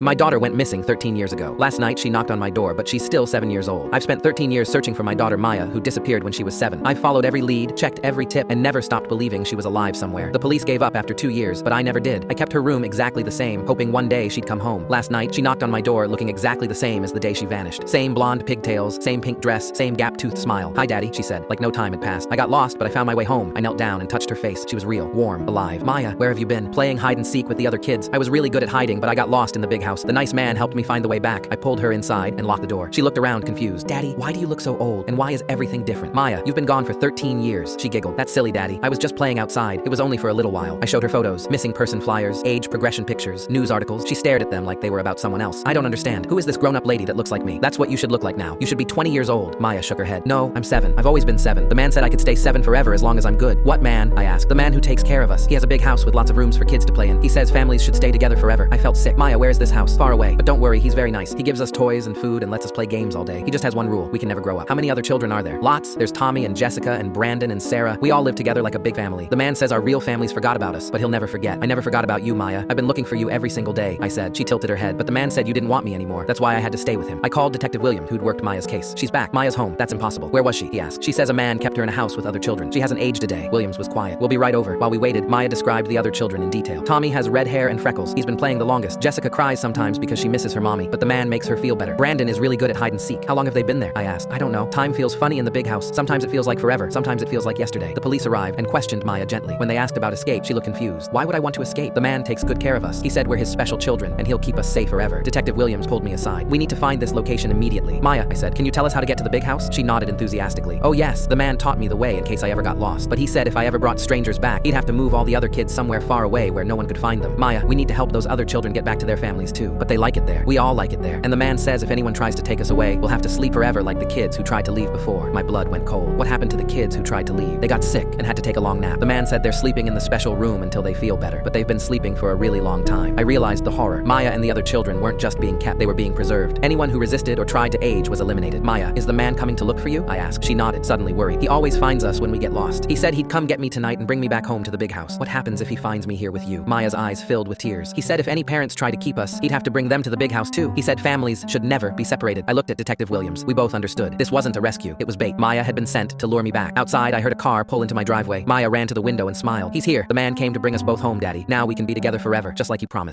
My daughter went missing 13 years ago. Last night she knocked on my door, but she's still 7 years old. I've spent 13 years searching for my daughter Maya, who disappeared when she was 7. I've followed every lead, checked every tip, and never stopped believing she was alive somewhere. The police gave up after 2 years, but I never did. I kept her room exactly the same, hoping one day she'd come home. Last night she knocked on my door looking exactly the same as the day she vanished. Same blonde pigtails, same pink dress, same gap-toothed smile. "Hi, Daddy," she said, like no time had passed. I got lost, but I found my way home. I knelt down and touched her face. She was real, warm, alive. "Maya, where have you been?" "Playing hide and seek with the other kids. I was really good at hiding, but I got lost in the big house. The nice man helped me find the way back." I pulled her inside and locked the door. She looked around confused. "Daddy, why do you look so old? And why is everything different?" "Maya, you've been gone for 13 years. She giggled. "That's silly, Daddy. I was just playing outside. It was only for a little while." I showed her photos, missing person flyers, age progression pictures, news articles. She stared at them like they were about someone else. "I don't understand. Who is this grown-up lady that looks like me? That's what you should look like now. You should be 20 years old." Maya shook her head. "No, I'm 7. I've always been 7. The man said I could stay 7 forever as long as I'm good." "What man?" I asked. "The man who takes care of us. He has a big house with lots of rooms for kids to play in. He says families should stay together forever." I felt sick. "Maya, where's this house?" "Far away. But don't worry, he's very nice. He gives us toys and food and lets us play games all day. He just has one rule: we can never grow up." "How many other children are there?" "Lots. There's Tommy and Jessica and Brandon and Sarah. We all live together like a big family. The man says our real families forgot about us, but he'll never forget." "I never forgot about you, Maya. I've been looking for you every single day," I said. She tilted her head. "But the man said you didn't want me anymore. That's why I had to stay with him." I called Detective William, who'd worked Maya's case. "She's back. Maya's home." "That's impossible." "Where was she?" he asked. "She says a man kept her in a house with other children. She hasn't aged a day." Williams was quiet. "We'll be right over." While we waited, Maya described the other children in detail. "Tommy has red hair and freckles. He's been playing the longest. Jessica cries sometimes because she misses her mommy, but the man makes her feel better. Brandon is really good at hide and seek." "How long have they been there?" I asked. "I don't know. Time feels funny in the big house. Sometimes it feels like forever. Sometimes it feels like yesterday." The police arrived and questioned Maya gently. When they asked about escape, she looked confused. "Why would I want to escape? The man takes good care of us. He said we're his special children and he'll keep us safe forever." Detective Williams pulled me aside. "We need to find this location immediately." "Maya," I said, "can you tell us how to get to the big house?" She nodded enthusiastically. "Oh yes, the man taught me the way in case I ever got lost. But he said if I ever brought strangers back, he'd have to move all the other kids somewhere far away where no one could find them. Maya, we need to help those other children get back to their families too. But they like it there. We all like it there. And the man says if anyone tries to take us away, we'll have to sleep forever like the kids who tried to leave before." My blood went cold. What happened to the kids who tried to leave? "They got sick and had to take a long nap. The man said they're sleeping in the special room until they feel better, but they've been sleeping for a really long time." I realized the horror. Maya and the other children weren't just being kept, they were being preserved. Anyone who resisted or tried to age was eliminated. "Maya, is the man coming to look for you?" I asked. She nodded, suddenly worried. "He always finds us when we get lost. He said he'd come get me tonight and bring me back home to the big house." "What happens if he finds me here with you?" Maya's eyes filled with tears. "He said if any parents try to keep us, he'd have to bring them to the big house too. He said families should never be separated." I looked at Detective Williams. We both understood. This wasn't a rescue. It was bait. Maya had been sent to lure me back. Outside, I heard a car pull into my driveway. Maya ran to the window and smiled. "He's here. The man came to bring us both home, Daddy. Now we can be together forever, just like you promised."